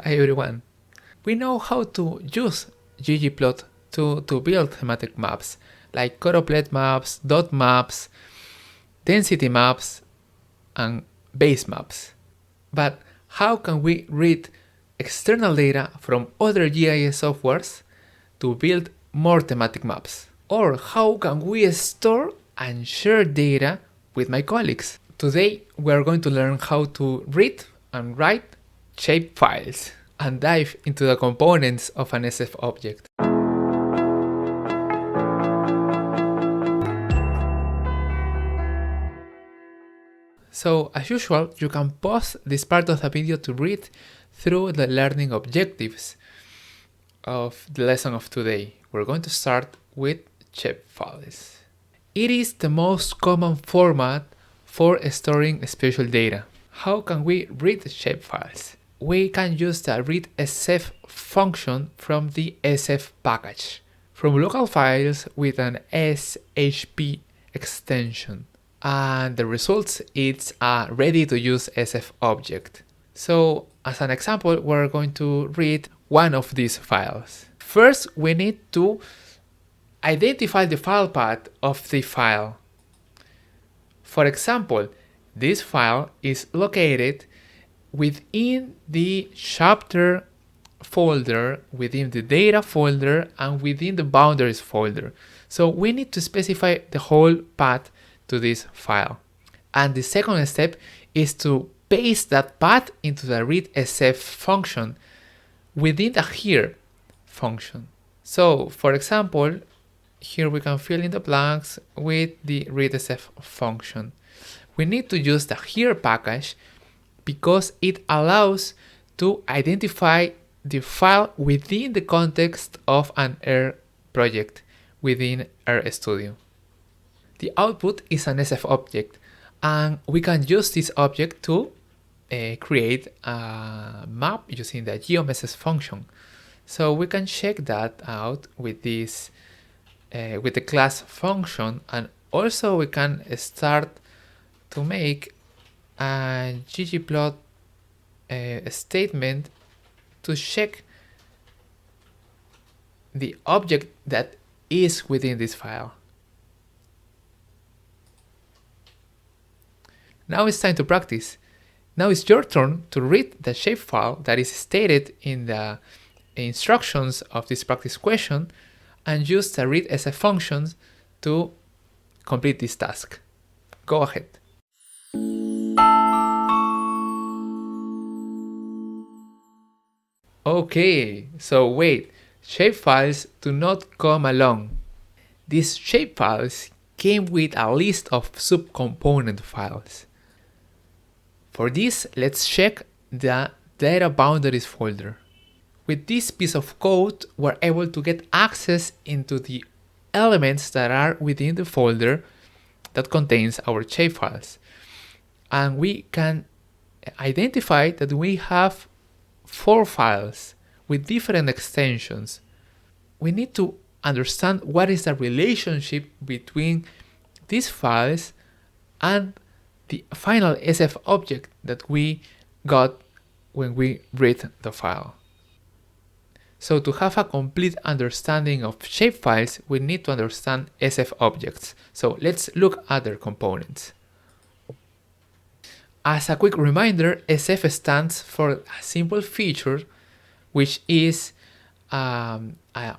Hi everyone. We know how to use ggplot to build thematic maps like choropleth maps, dot maps, density maps, and base maps. But how can we read external data from other GIS softwares to build more thematic maps? Or how can we store and share data with my colleagues? Today we are going to learn how to read and write shapefiles and dive into the components of an SF object. So, as usual, you can pause this part of the video to read through the learning objectives of the lesson of today. We're going to start with shapefiles. It is the most common format for storing spatial data. How can we read shapefiles? We can use the read_sf function from the SF package, from local files with an shp extension. And the results is a ready-to-use SF object. So, as an example, we're going to read one of these files. First, we need to identify the file path of the file. For example, this file is located within the chapter folder, within the data folder, and within the boundaries folder. So we need to specify the whole path to this file. And the second step is to paste that path into the read_sf function within the here function. So for example, here we can fill in the blanks with the read_sf function. We need to use the here package because it allows to identify the file within the context of an R project within RStudio. The output is an SF object, and we can use this object to create a map using the geomesses function. So we can check that out with this with the class function, and also we can start to make a ggplot statement to check the object that is within this file. Now it's time to practice. Now it's your turn to read the shapefile that is stated in the instructions of this practice question and use the read_sf functions to complete this task. Go ahead. Okay, so wait, shapefiles do not come alone. These shapefiles came with a list of subcomponent files. For this, let's check the data boundaries folder. With this piece of code, we're able to get access into the elements that are within the folder that contains our shapefiles. And we can identify that we have 4 files with different extensions. We need to understand what is the relationship between these files and the final SF object that we got when we read the file. So to have a complete understanding of shapefiles, we need to understand SF objects. So let's look at their components. As a quick reminder, SF stands for a simple feature, which is a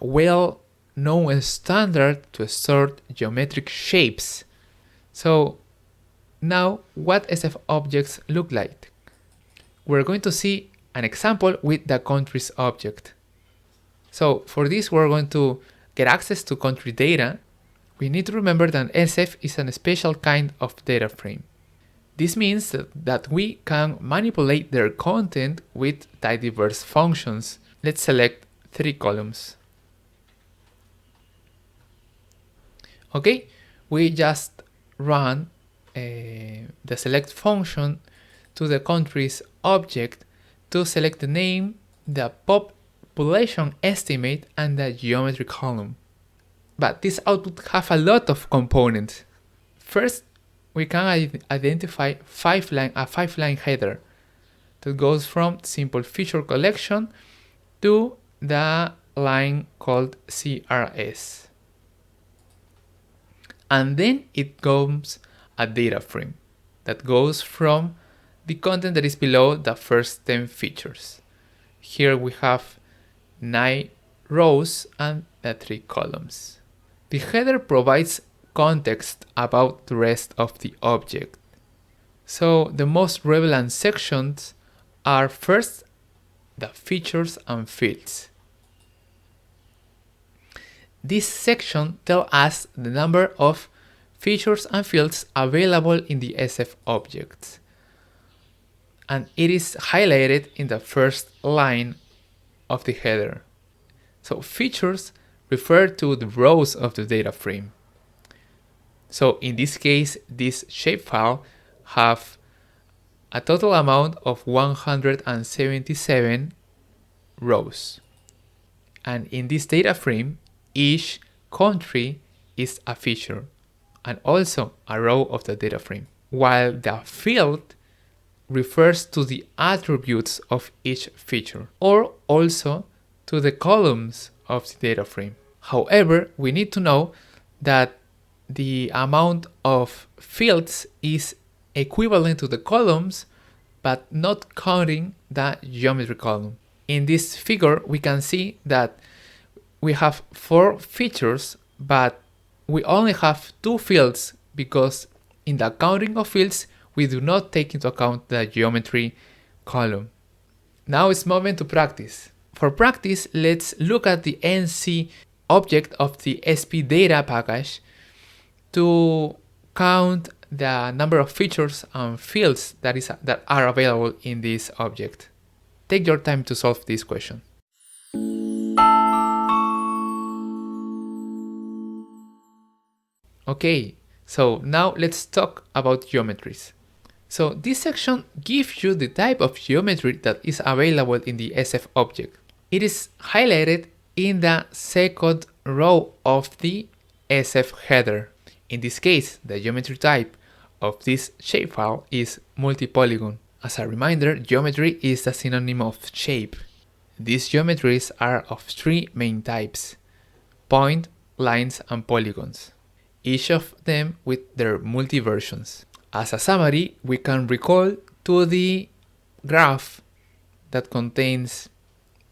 well-known standard to sort geometric shapes. So now, what SF objects look like? We're going to see an example with the countries object. So for this, we're going to get access to country data. We need to remember that SF is a special kind of data frame. This means that we can manipulate their content with diverse functions. Let's select 3 columns. Okay, we just run the select function to the countries object to select the name, the population estimate, and the geometry column. But this output have a lot of components. First, we can identify a 5-line header. that goes from simple feature collection to the line called CRS. And then it comes a data frame that goes from the content that is below the first 10 features. Here we have 9 rows and 3 columns. The header provides context about the rest of the object. So the most relevant sections are first the features and fields. This section tells us the number of features and fields available in the SF objects, and it is highlighted in the first line of the header. So features refer to the rows of the data frame. So in this case, this shapefile have a total amount of 177 rows. And in this data frame, each country is a feature and also a row of the data frame, while the field refers to the attributes of each feature or also to the columns of the data frame. However, we need to know that the amount of fields is equivalent to the columns, but not counting the geometry column. In this figure, we can see that we have 4 features, but we only have 2 fields because in the counting of fields, we do not take into account the geometry column. Now it's moment to practice. For practice, let's look at the NC object of the SP data package to count the number of features and fields that are available in this object. Take your time to solve this question. Okay, so now let's talk about geometries. So this section gives you the type of geometry that is available in the SF object. It is highlighted in the second row of the SF header. In this case, the geometry type of this shapefile is multi-polygon. As a reminder, geometry is a synonym of shape. These geometries are of 3 main types: point, lines, and polygons, each of them with their multi-versions. As a summary, we can recall to the graph that contains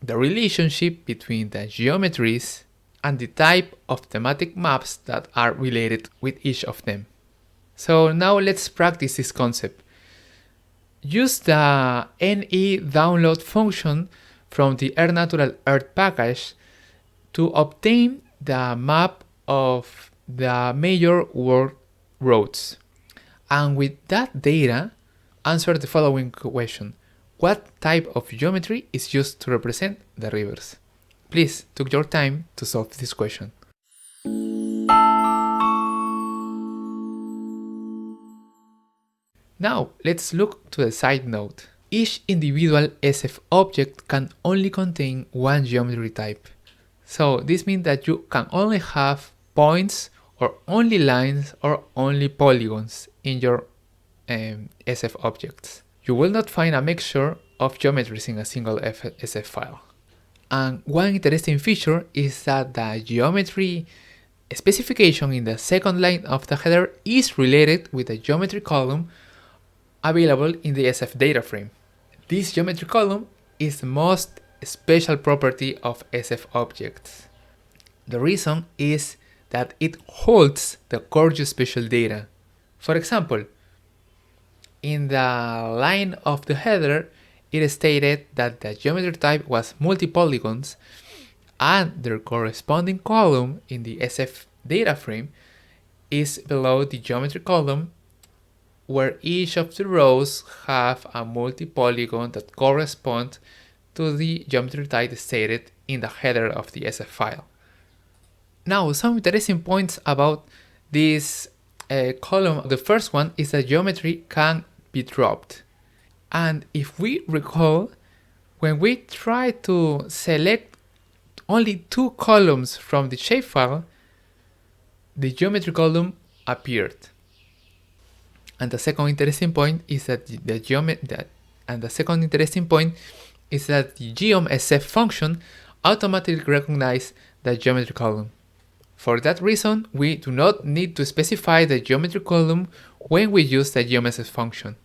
the relationship between the geometries and the type of thematic maps that are related with each of them. So now let's practice this concept. Use the NE download function from the Air Natural Earth package to obtain the map of the major world roads. And with that data, answer the following question: what type of geometry is used to represent the rivers? Please take your time to solve this question. Now, let's look to the side note. Each individual SF object can only contain one geometry type. So this means that you can only have points or only lines or only polygons in your SF objects. You will not find a mixture of geometries in a single SF file. And one interesting feature is that the geometry specification in the second line of the header is related with the geometry column available in the SF data frame. This geometry column is the most special property of SF objects. The reason is that it holds the core geospatial data. For example, in the line of the header, it stated that the geometry type was multi-polygons, and their corresponding column in the SF data frame is below the geometry column, where each of the rows have a multi-polygon that correspond to the geometry type stated in the header of the SF file. Now, some interesting points about this column. The first one is that geometry can be dropped. And if we recall, when we try to select only 2 columns from the shapefile, the geometry column appeared. And the second interesting point is that And the second interesting point is that the geom_sf function automatically recognizes the geometry column. For that reason, we do not need to specify the geometry column when we use the geom_sf function.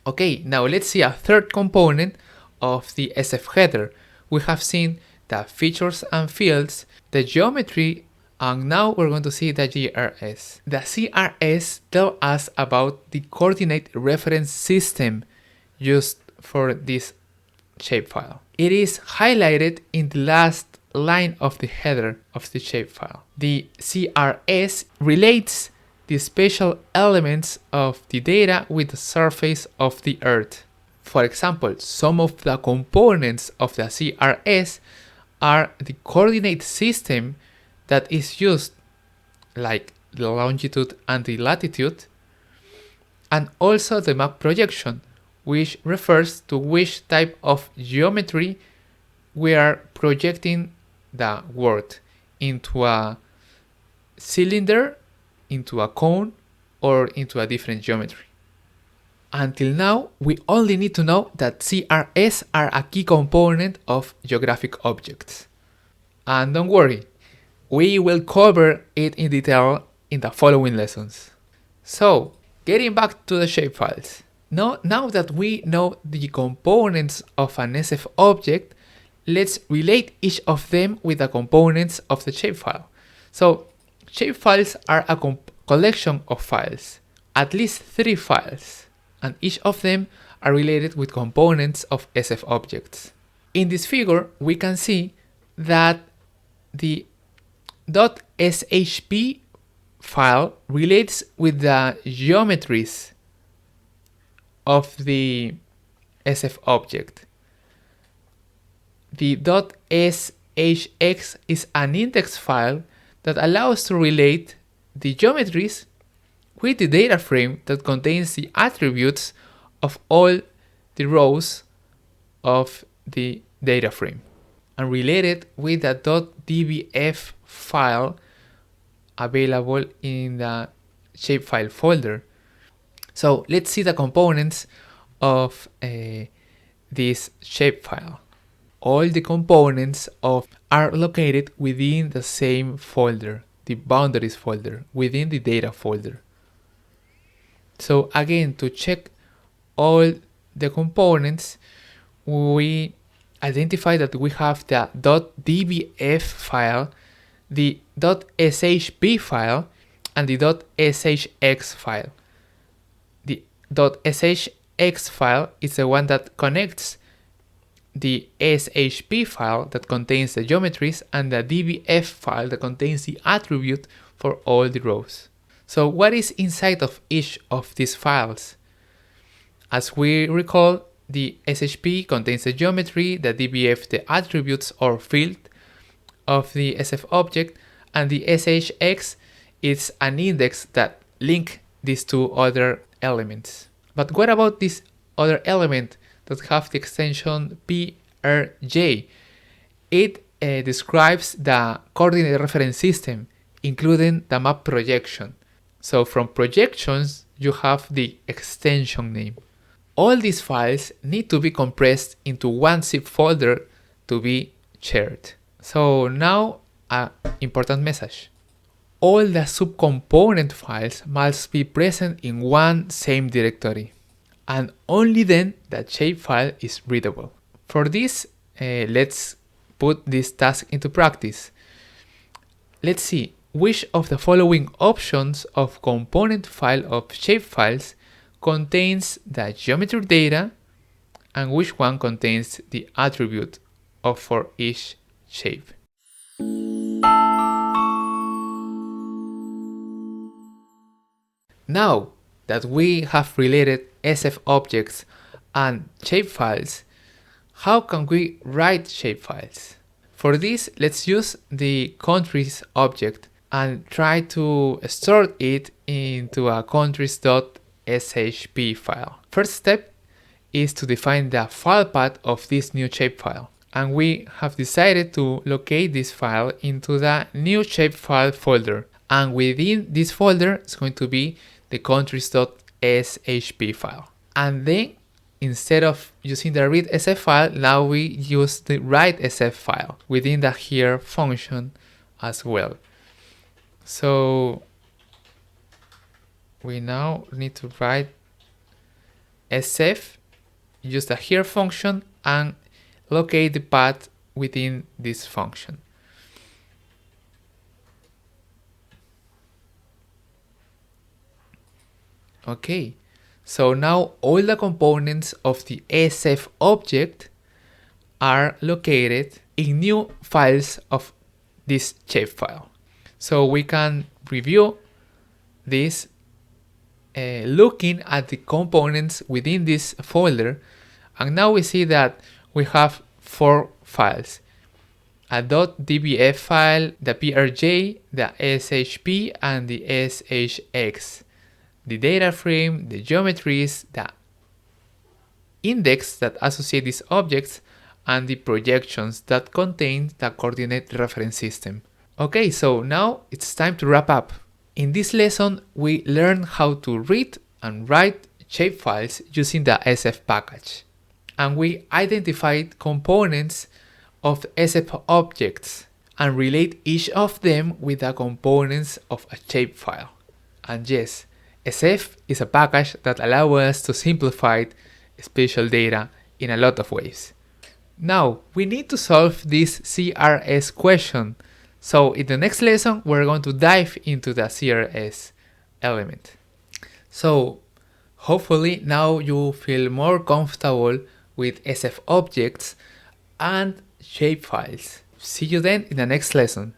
Okay, now let's see a third component of the SF header. We have seen the features and fields, the geometry, and now we're going to see the CRS. The CRS tells us about the coordinate reference system used for this shapefile. It is highlighted in the last line of the header of the shapefile. The CRS relates the spatial elements of the data with the surface of the Earth. For example, some of the components of the CRS are the coordinate system that is used, like the longitude and the latitude, and also the map projection, which refers to which type of geometry we are projecting the world into a cylinder, into a cone, or into a different geometry. Until now, we only need to know that CRS are a key component of geographic objects. And don't worry, we will cover it in detail in the following lessons. So, getting back to the shapefiles. Now that we know the components of an SF object, let's relate each of them with the components of the shapefile. So, shapefiles are a collection of files, at least 3 files, and each of them are related with components of SF objects. In this figure, we can see that the .shp file relates with the geometries of the SF object. The .shx is an index file that allows to relate the geometries with the data frame that contains the attributes of all the rows of the data frame, and related with the .dbf file available in the shapefile folder. So let's see the components of this shapefile. All the components are located within the same folder, the boundaries folder, within the data folder. So again, to check all the components, we identify that we have the .dbf file, the .shp file, and the .shx file. The .shx file is the one that connects the shp file that contains the geometries and the dbf file that contains the attribute for all the rows. So what is inside of each of these files? As we recall, the shp contains the geometry, the dbf the attributes or field of the SF object, and the shx is an index that link these two other elements. But what about this other element that have the extension PRJ? It describes the coordinate reference system, including the map projection. So from projections, you have the extension name. All these files need to be compressed into one zip folder to be shared. So now, an important message. All the subcomponent files must be present in one same directory, and only then that shapefile is readable. For this, let's put this task into practice. Let's see which of the following options of component file of shapefiles contains the geometry data and which one contains the attribute for each shape. Now that we have related SF objects and shapefiles, how can we write shapefiles? For this, let's use the countries object and try to store it into a countries.shp file. First step is to define the file path of this new shapefile. And we have decided to locate this file into the new shapefile folder. And within this folder is going to be the countries.shp file. And then instead of using the read SF file, now we use the write SF file within the here function as well. So we now need to write SF, use the here function, and locate the path within this function. Okay, so now all the components of the SF object are located in new files of this shapefile. So we can review this looking at the components within this folder, and now we see that we have 4 files: a .dbf file, the prj, the shp, and the shx. The data frame, the geometries, the index that associate these objects, and the projections that contain the coordinate reference system. Okay, so now it's time to wrap up. In this lesson, we learned how to read and write shapefiles using the SF package. And we identified components of SF objects and relate each of them with the components of a shapefile. And yes, SF is a package that allows us to simplify spatial data in a lot of ways. Now, we need to solve this CRS question. So in the next lesson, we're going to dive into the CRS element. So hopefully now you feel more comfortable with SF objects and shapefiles. See you then in the next lesson.